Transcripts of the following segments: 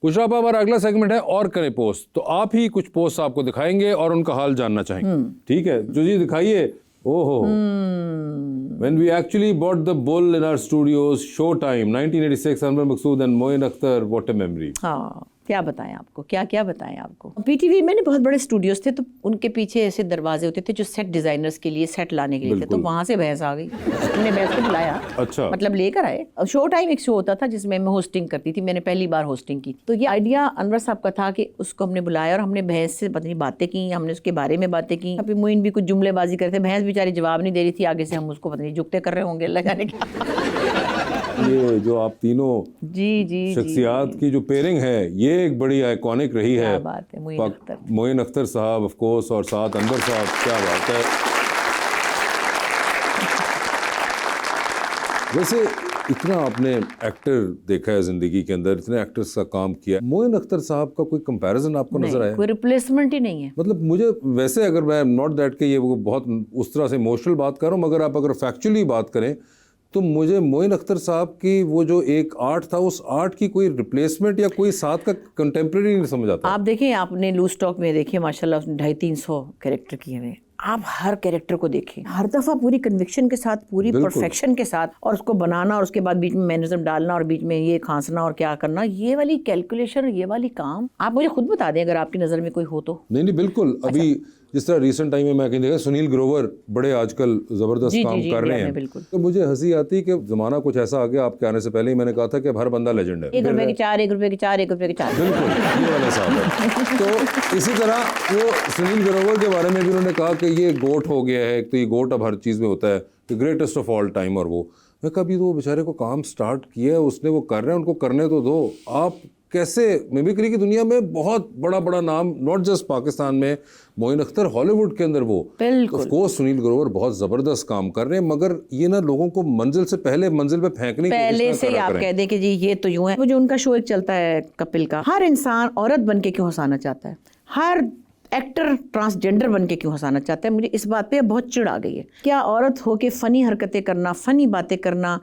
बुशरा आपा, हमारा अगला सेगमेंट है और करें पोस्ट। तो आप ही कुछ पोस्ट आपको दिखाएंगे और उनका हाल जानना चाहेंगे, ठीक है? जो जी दिखाइए। ओहो, when we actually bought the bull in our studios, Showtime, 1986, Anwar Maqsood and Moin Akhtar, what a memory. हाँ, क्या बताएं आपको, क्या बताएं आपको। पीटीवी में ना बहुत बड़े स्टूडियोज थे, तो उनके पीछे ऐसे दरवाजे होते थे जो सेट डिजाइनर्स के लिए सेट लाने के लिए थे, तो वहां से भैंस आ गई, हमने भैंस को बुलाया। अच्छा, मतलब लेकर आए। शो टाइम एक शो होता था जिसमें मैं होस्टिंग करती थी, मैंने पहली बार होस्टिंग की। तो ये आइडिया अनवर साहब का था कि उसको हमने बुलाया और हमने भैंस से पता नहीं बातें की, हमने उसके बारे में बातें की। अभी मोइन भी कुछ जुमलेबाजी करते, भैंस बेचारी जवाब नहीं दे रही थी, आगे से हम उसको पता नहीं जुगते कर रहे होंगे, अल्लाह जाने क्या। ये जो आप तीनों जी शख्सियात की जो पेयरिंग है, ये एक बड़ी आइकॉनिक रही है। क्या बात है, मोइन अख्तर साहब ऑफ कोर्स, और साथ अनवर साहब, क्या बात है। वैसे इतना आपने एक्टर देखा है जिंदगी के अंदर, इतने एक्टर्स का काम किया, मोइन अख्तर साहब का कोई कंपैरिजन आपको नजर आया? कोई रिप्लेसमेंट ही नहीं है। मतलब मुझे वैसे, अगर मैं नॉट दैट के ये वो बहुत उस तरह से इमोशनल बात कर रहा हूँ, मगर आप अगर फैक्चुअली बात करें तो मुझे मोइन अख्तर साहब की वो जो एक आर्ट था, उस आर्ट की कोई रिप्लेसमेंट या कोई साथ का कंटेम्प्रेरी नहीं समझ आता। आप देखें, आपने लूज टॉक में देखिए माशाल्लाह उसने 250-300 कैरेक्टर किए हुए। आप हर कैरेक्टर को देखें, हर दफा पूरी कन्विक्शन के साथ, पूरी परफेक्शन के साथ, और उसको बनाना और उसके बाद बीच में मैनरिज्म डालना और बीच में ये खांसना और क्या करना, ये वाली कैलकुलेशन, ये वाली काम आप मुझे खुद बता दें अगर आपकी नज़र में कोई हो तो। नहीं बिल्कुल। अभी जिस तरह रिसेंट टाइम में मैं कहीं देखा, सुनील ग्रोवर बड़े आजकल जबरदस्त काम कर रहे हैं, तो मुझे हंसी आती कि जमाना कुछ ऐसा आ गया, आपके आने से पहले ही मैंने कहा था कि अब हर बंदा लेजेंड है। 1 रुपए के 4, 1 रुपए के 4, 1 रुपए के 4, बिल्कुल ये वाला साहब है। तो इसी तरह वो सुनील ग्रोवर के बारे में भी उन्होंने कहा कि ये गोट हो गया है, तो ये गोट अब हर चीज़ में होता है, the greatest of all time. और वो मैं कभी तो वो बेचारे को काम स्टार्ट किया है उसने, वो कर रहे हैं, उनको करने तो दो। आप कैसे मिमिक्री की दुनिया में बहुत बड़ा नाम, नॉट जस्ट पाकिस्तान में, मोइन अख्तर हॉलीवुड के अंदर, वो ऑफ कोर्स सुनील ग्रोवर बहुत जबरदस्त काम कर रहे हैं, मगर ये ना लोगों को मंजिल से पहले मंजिल पे फेंकने की पहले से ही आप कह दें कि जी ये तो यूं है। वो जो उनका शो एक चलता है कपिल का, हर इंसान औरत बन के क्यों हंसाना चाहता है, हर एक्टर ट्रांसजेंडर बन के क्यों हंसाना चाहता है, मुझे इस बात पे बहुत चिढ़ आ गई है। क्या औरत हो के फनी हरकतें करना, फनी बातें करना,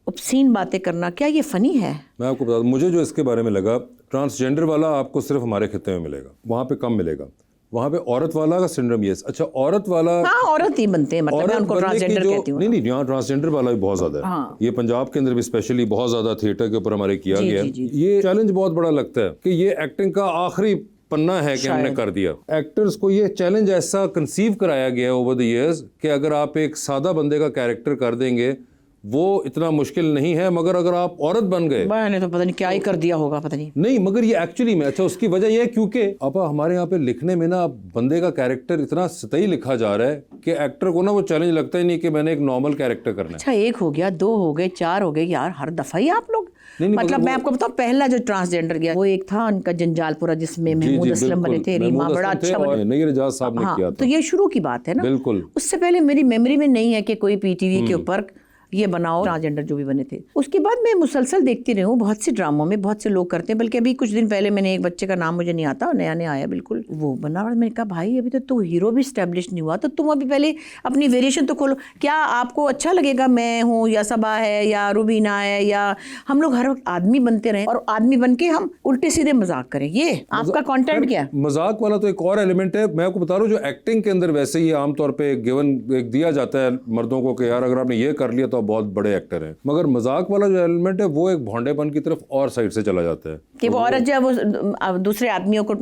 ऑब्सीन बातें करना, क्या ये फनी है? मैं आपको बता दूं, मुझे जो इसके बारे में लगा, ट्रांसजेंडर वाला आपको सिर्फ हमारे खित्ते में मिलेगा, वहाँ पे कम मिलेगा। वहाँ पे औरत वाला का सिंड्रोम ये, अच्छा औरत वाला, हाँ औरत ही बनते हैं, मतलब मैं उनको ट्रांसजेंडर कहती हूँ। नहीं यहाँ ट्रांसजेंडर वाला भी बहुत ज्यादा है। हाँ। ये पंजाब के अंदर भी स्पेशली बहुत ज्यादा थिएटर के ऊपर हमारे किया गया है। ये चैलेंज बहुत बड़ा लगता है कि ये एक्टिंग का आखिरी पन्ना है कि हमने कर दिया। एक्टर्स को ये चैलेंज ऐसा कंसीव कराया गया है ओवर द इयर्स कि अगर आप एक सादा बंदे का कैरेक्टर कर देंगे वो इतना मुश्किल नहीं है, मगर अगर आप औरत बन गए, मैंने तो पता नहीं क्या ही कर दिया होगा, पता नहीं मगर ये एक्चुअली में, अच्छा उसकी वजह ये है क्योंकि अब हमारे यहाँ पे लिखने में ना बंदे का कैरेक्टर इतना सतही लिखा जा रहा है कि एक्टर को ना वो चैलेंज लगता ही नहीं कि मैंने एक नॉर्मल कैरेक्टर करना है। अच्छा 1 हो गया, 2 हो गए, 4 हो गए, यार हर दफा ही आप लोग, मतलब मैं आपको बताऊं, पहला जो ट्रांसजेंडर गया वो एक था उनका जंजालपुरा, जिसमें महमूद असलम बने थे, रीमा बड़ा अच्छा बने, नईर एजाज साहब ने किया था। तो ये शुरू की बात है ना, बिल्कुल। उससे पहले मेरी मेमोरी में नहीं है कि कोई पीटीवी के ऊपर ये बनाओ ट्रांसजेंडर जो भी बने थे। उसके बाद मैं मुसलसल देखती रही हूँ, बहुत से ड्रामों में बहुत से लोग करते हैं, बल्कि अभी कुछ दिन पहले मैंने एक बच्चे का नाम मुझे नहीं आता, नया नया आया बिल्कुल, वो बना। मैंने कहा भाई अभी तो तू हीरो भी स्टैब्लिश नहीं हुआ, तो तुम अभी पहले अपनी वेरिएशन तो खोलो। क्या आपको अच्छा लगेगा मैं हूँ या सबा है या रुबीना है, या हम लोग हर वक्त आदमी बनते रहे और आदमी बन के हम उल्टे सीधे मजाक करें? ये आपका कॉन्टेंट क्या है? मजाक वाला तो एक और एलिमेंट है। मैं आपको बता रहा हूँ, जो एक्टिंग के अंदर वैसे ही आमतौर पर गिवन एक दिया जाता है मर्दों को कि यार अगर आपने ये कर लिया तो आप बहुत बड़े एक्टर, मगर मजाक वाला जो एलिमेंट है वो एक भोंडेपन की तरफ और साइड से चला जाता है कि वो औरत जब वो दूसरे आदमियों को,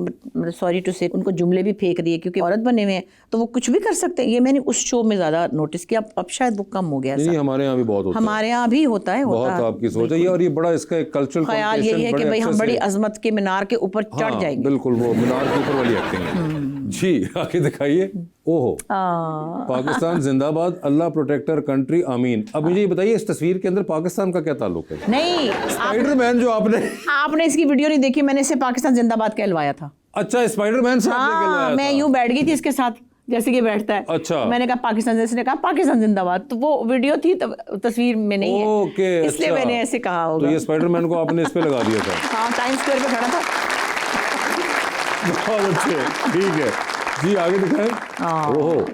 सॉरी टू से, उनको जुमले भी फेंक रही है क्योंकि औरत बने हुए हैं तो वो कुछ भी कर सकते हैं। ये मैंने उस शो में ज्यादा नोटिस किया, अब शायद वो कम हो गया। नहीं हमारे यहाँ भी बहुत होता है, हमारे यहाँ भी होता है, बहुत आपकी सोच है। और ये बड़ा इसका एक कल्चरल ख्याल यही है कि भाई हम बड़ी अजमत के मीनार के ऊपर चढ़ जाएंगे। बिल्कुल, वो मीनार के ऊपर वाली एक्टिंग है जी। आगे दिखाइए। ओहो, पाकिस्तान जिंदाबाद, अल्लाह प्रोटेक्टर कंट्री, आमीन। अब मुझे ये बताइए इस तस्वीर के अंदर पाकिस्तान का क्या ताल्लुक है? नहीं, स्पाइडरमैन जो आपने इसकी वीडियो नहीं देखी, मैंने इसे पाकिस्तान जिंदाबाद कहलवाया था। अच्छा, स्पाइडरमैन से आपने कहलवाया था? मैं यूं बैठ गई थी इसके साथ जैसे कि बैठता है। अच्छा, मैंने कहा पाकिस्तान, जैसे ने कहा पाकिस्तान जिंदाबाद, तो वो वीडियो थी तस्वीर में नहीं है, इसलिए मैंने ऐसे कहा होगा। तो ये स्पाइडरमैन को आपने इस पे लगा दिया था? हाँ, टाइम्स स्क्वायर पे खड़ा था। बहुत अच्छे, ठीक है जी, आगे दिखाएं। ओहो,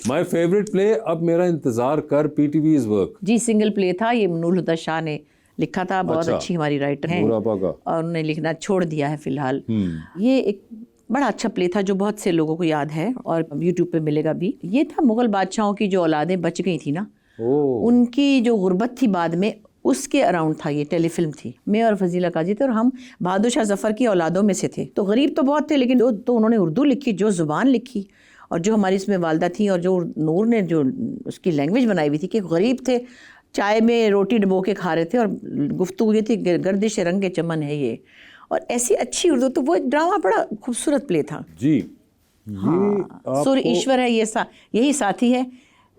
माय फेवरेट प्ले, अब मेरा इंतजार कर, पीटीवी इज वर्क। जी, सिंगल प्ले था ये, मनूल हुदा शाह ने लिखा था, बहुत अच्छा। अच्छी हमारी राइटर हैं, नूर आपा का। और उन्होंने लिखना छोड़ दिया है फिलहाल। ये एक बड़ा अच्छा प्ले था जो बहुत से लोगों को याद है और यूट्यूब पे मिलेगा भी। ये था मुगल बादशाहों की जो औलादें बच गई थी ना, उनकी जो गुर्बत थी बाद में, उसके अराउंड था ये टेलीफिल्म थी। मैं और फजीला काजी थे और हम बहादुर शाह जफर की औलादों में से थे। तो गरीब तो बहुत थे, लेकिन तो उन्होंने उर्दू लिखी, जो ज़ुबान लिखी, और जो हमारी इसमें वालदा थी और जो नूर ने जो उसकी लैंग्वेज बनाई हुई थी कि गरीब थे, चाय में रोटी डबो के खा रहे थे और गुफ्तगू ये थी गर्दिश रंग चमन है ये, और ऐसी अच्छी उर्दू। तो वो एक ड्रामा बड़ा खूबसूरत प्ले था जी। हाँ, सुर ईश्वर है ये यही साथी है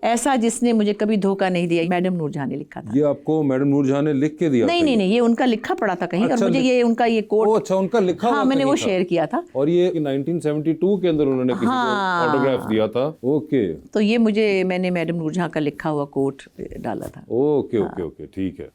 ऐसा जिसने मुझे कभी धोखा नहीं दिया, मैडम नूरजहां ने लिखा था। ये आपको मैडम नूरजहां ने लिख के दिया? नहीं, ये उनका लिखा पड़ा था कहीं। अच्छा, और मुझे ये उनका ये कोट, अच्छा, उनका लिखा हाँ, मैंने वो शेयर किया था। और ये 1972 के अंदर उन्होंने किसी को ऑटोग्राफ दिया था। ओके, तो ये मैंने मैडम नूरजहां का लिखा हुआ कोट डाला था। ओके, ठीक है।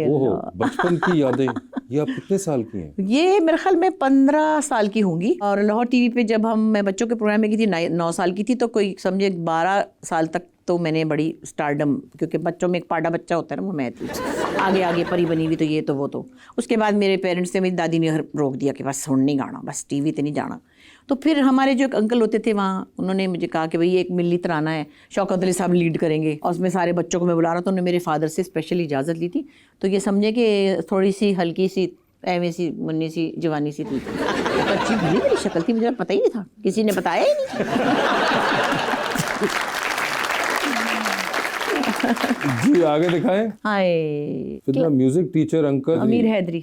ओहो, बचपन की यादें। ये आप कितने साल की हैं? ये मेरे ख्याल में 15 साल की होंगी। और लाहौर टीवी पे जब मैं बच्चों के प्रोग्राम में की थी 9 साल की थी, तो कोई समझे 12 साल तक तो मैंने बड़ी स्टारडम, क्योंकि बच्चों में एक पाड़ा बच्चा होता है ना, वो मैं थी। आगे परी बनी हुई, तो ये तो वो तो। उसके बाद मेरे पेरेंट्स ने, मेरी दादी ने रोक दिया कि बस सुन नहीं गाना, बस टीवी ते नहीं जाना। तो फिर हमारे जो एक अंकल होते थे वहाँ, उन्होंने मुझे कहा कि भाई एक मिल्ली तराना है, शौकत अली साहब लीड करेंगे और उसमें सारे बच्चों को मैं बुला रहा था। तो उन्होंने मेरे फादर से स्पेशल इजाज़त ली थी। तो ये समझे कि थोड़ी सी हल्की सी ऐਵੇਂ सी मुन्नी सी जवानी सी थी। तो अच्छी भली मेरी शक्ल थी, मुझे पता ही नहीं था, किसी ने बताया ही नहीं। जी, आगे दिखाएं। हाय, फिर म्यूजिक टीचर अंकल अमीर हैदरी,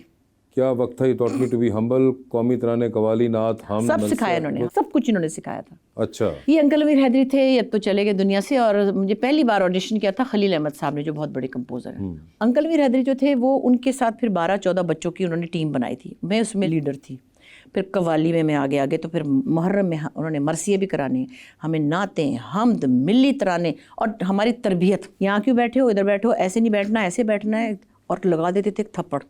क्या वक्त था, he taught me to be humble, कौमी तराने, कवाली, नात, हम सब सिखाया इन्होंने, सब कुछ इन्होंने सिखाया था। अच्छा, ये अंकल अमीर हैदरी थे, अब तो चले गए दुनिया से। और मुझे पहली बार ऑडिशन किया था खलील अहमद साहब ने, जो बहुत बड़े कंपोजर हैं। अंकल अमीर हैदरी जो थे, वो उनके साथ फिर 12-14 बच्चों की उन्होंने टीम बनाई थी। मैं उसमें लीडर थी। फिर कवाली में मैं आगे, तो फिर मुहर्रम में उन्होंने मरसिए भी कराने, हमें नातें, हमद, मिली तराने, और हमारी तरबियत, यहाँ क्यों बैठे हो, इधर बैठे हो, ऐसे नहीं बैठना, ऐसे बैठना है, और लगा देते थे थप्पड़।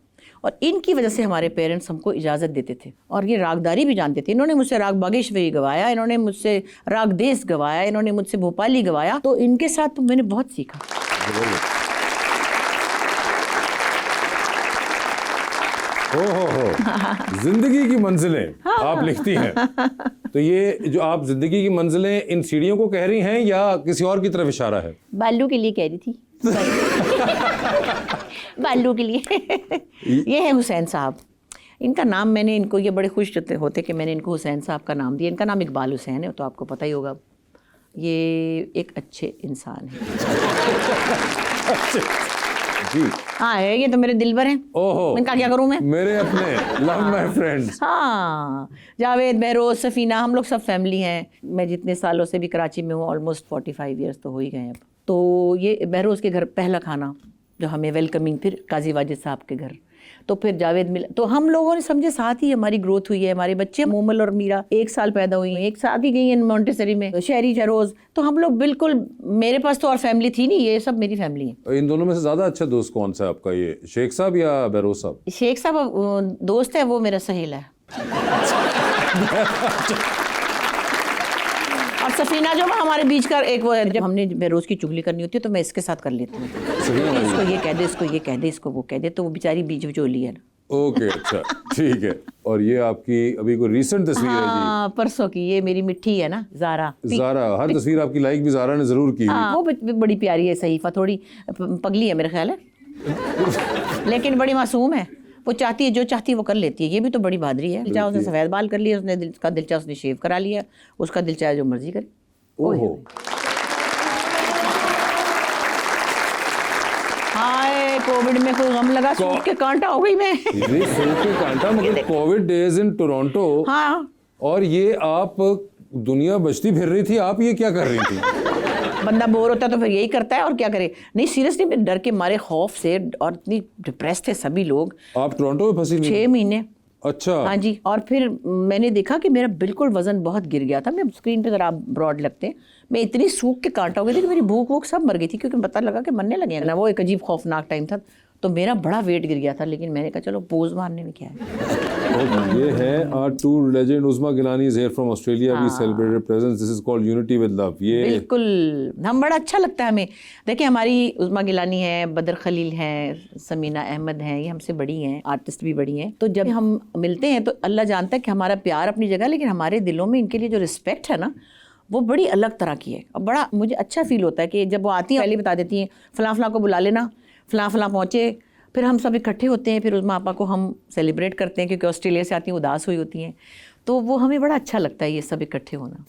और इनकी वजह से हमारे पेरेंट्स हमको इजाज़त देते थे, और ये रागदारी भी जानते थे। इन्होंने मुझसे राग बागेश्वरी गवाया, इन्होंने मुझसे राग देश गवाया, इन्होंने मुझसे भोपाली गवाया। तो इनके साथ तो मैंने बहुत सीखा। हो जिंदगी की मंजिलें आप लिखती हैं। तो ये जो आप जिंदगी की मंजिलें इन सीढ़ियों को कह रही हैं या किसी और की तरफ इशारा है? बालू के लिए कह रही थी। बालू के लिए। ये है हुसैन साहब, इनका नाम मैंने, इनको ये बड़े खुश होते कि मैंने इनको हुसैन साहब का नाम दिया। इनका नाम इकबाल हुसैन है, तो आपको पता ही होगा। ये एक अच्छे इंसान है। जी हाँ है, ये तो मेरे दिलबर हैं। ओहो, इनका क्या करूँ मैं? मेरे अपने लव माय फ्रेंड्स। हाँ, जावेद, बहरोज, सफीना, हम लोग सब फैमिली हैं। मैं जितने सालों से भी कराची में हूँ, ऑलमोस्ट 45 ईयर्स तो हो ही गए हैं अब। तो ये बहरोज के घर पहला खाना जो हमें वेलकमिंग, फिर काजी वाजिद साहब के घर, तो फिर जावेद मिला। तो हम लोगों ने समझे साथ ही हमारी ग्रोथ हुई है। हमारे बच्चे मोमल और मीरा एक साल पैदा हुई हैं, एक साथ ही गई हैं मोंटेसरी में, शहरी शरोज। तो हम लोग बिल्कुल, मेरे पास तो और फैमिली थी नहीं, ये सब मेरी फैमिली है। इन दोनों में से ज्यादा अच्छा दोस्त कौन सा है आपका, ये शेख साहब या बहरोज साहब? शेख साहब दोस्त है, वो मेरा सहेला है। और सफीना जो हमारे बीच का एक वो है, जब हमने बहरोज की चुगली करनी होती है तो मैं इसके साथ कर लेती हूँ। इसको ये कह दे, इसको ये कह दे, इसको वो कह दे, तो वो बेचारी बीच विचोली है ना। ओके, अच्छा, ठीक है। और ये आपकी अभी कोई रीसेंट तस्वीर है जी? हाँ, परसों की, ये मेरी मिट्टी है ना, ज़ारा। हर तस्वीर आपकी लाइक भी ज़ारा ने जरूर की। हाँ, वो बड़ी प्यारी है। सहीफा थोड़ी पगली है मेरा ख्याल है, लेकिन बड़ी मासूम है। वो चाहती है, जो चाहती है वो कर लेती है। ये भी तो बड़ी बहादुरी है। चाहे उसने सफ़ेद बाल कर लिया, उसने उसका दिल चाहे उसने शेव करा लिया, उसका दिल चाहे जो मर्जी करे। ओहो, हाय, कोविड में कोई गम लगा, सूट के कांटा हो गई मैं। ये सूट के कांटा, मगर कोविड डेज इन टोरंटो। हाँ, और ये आप दुनिया बचती फिर रही थी, आप ये क्या कर रही थी? बंदा बोर होता है तो फिर यही करता है, और क्या करे। नहीं, सीरियसली, डर के मारे, खौफ से, और इतनी डिप्रेस थे सभी लोग। आप टोरंटो में फंसी थी? 6 महीने। अच्छा। हाँ जी। और फिर मैंने देखा कि मेरा बिल्कुल वजन बहुत गिर गया था। मैं स्क्रीन पे जरा ब्रॉड लगते हैं, मैं इतनी सूख के कांटा हो गई थी कि मेरी भूख वूख सब मर गई थी, क्योंकि पता लगा कि मरने लगे ना। वो एक अजीब खौफनाक टाइम था। तो मेरा बड़ा वेट गिर गया था, लेकिन मैंने कहा चलो पोज मारने में क्या है। तो ये है our tour legend Usma Gilani is here from Australia. We celebrated presence. This is called Unity with Love. ये बिल्कुल, हम बड़ा अच्छा लगता है हमें। देखिए हमारी उस्मा गिलानी है, बदर खलील हैं, समीना अहमद हैं, ये हमसे बड़ी हैं, आर्टिस्ट भी बड़ी हैं। तो जब हम मिलते हैं तो अल्लाह जानता है कि हमारा प्यार अपनी जगह, लेकिन हमारे दिलों में इनके लिए जो रिस्पेक्ट है ना, वो बड़ी अलग तरह की है। और बड़ा मुझे अच्छा फील होता है कि जब वो आती हैं पहले बता देती हैं फ़लाँ फ़लाँ को बुला लेना, फ़लाँ फ़लाँ पहुँचे, फिर हम सब इकट्ठे होते हैं, फिर उस्मा आपा को हम सेलिब्रेट करते हैं, क्योंकि ऑस्ट्रेलिया से आती हैं, उदास हुई होती हैं। तो वो हमें बड़ा अच्छा लगता है ये सब इकट्ठे होना।